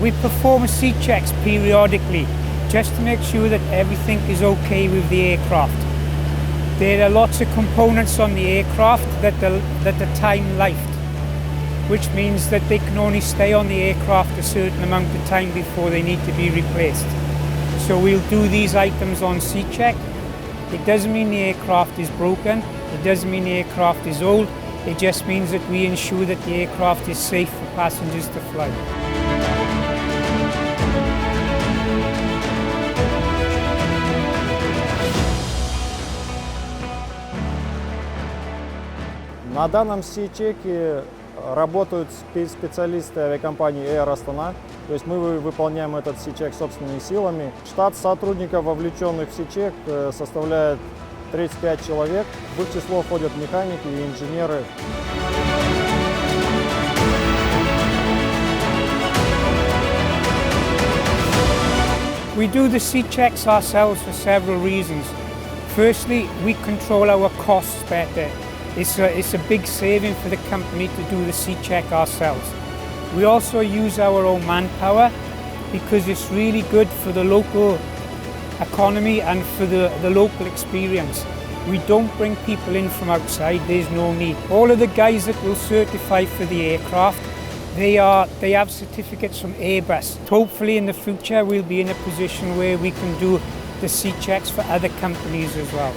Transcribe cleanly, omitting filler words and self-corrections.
We perform C checks periodically just to make sure that everything is okay with the aircraft. There are lots of components on the aircraft that are time-lifed, which means that they can only stay on the aircraft a certain amount of time before they need to be replaced. So we'll do these items on C check. It doesn't mean the aircraft is broken, it doesn't mean the aircraft is old, it just means that we ensure that the aircraft is safe for passengers to fly. На данном C-чеке работают специалисты авиакомпании Air Astana. То есть мы выполняем этот C-чек собственными силами. Штат сотрудников, вовлеченных в C-чек, составляет 35 человек. В их число входят механики и инженеры. We do the C checks ourselves for several reasons. Firstly, we control our costs better. It's a big saving for the company to do the C check ourselves. We also use our own manpower because it's really good for the local economy and for the local experience. We don't bring people in from outside, there's no need. All of the guys that will certify for the aircraft, they have certificates from Airbus. Hopefully in the future we'll be in a position where we can do the C checks for other companies as well.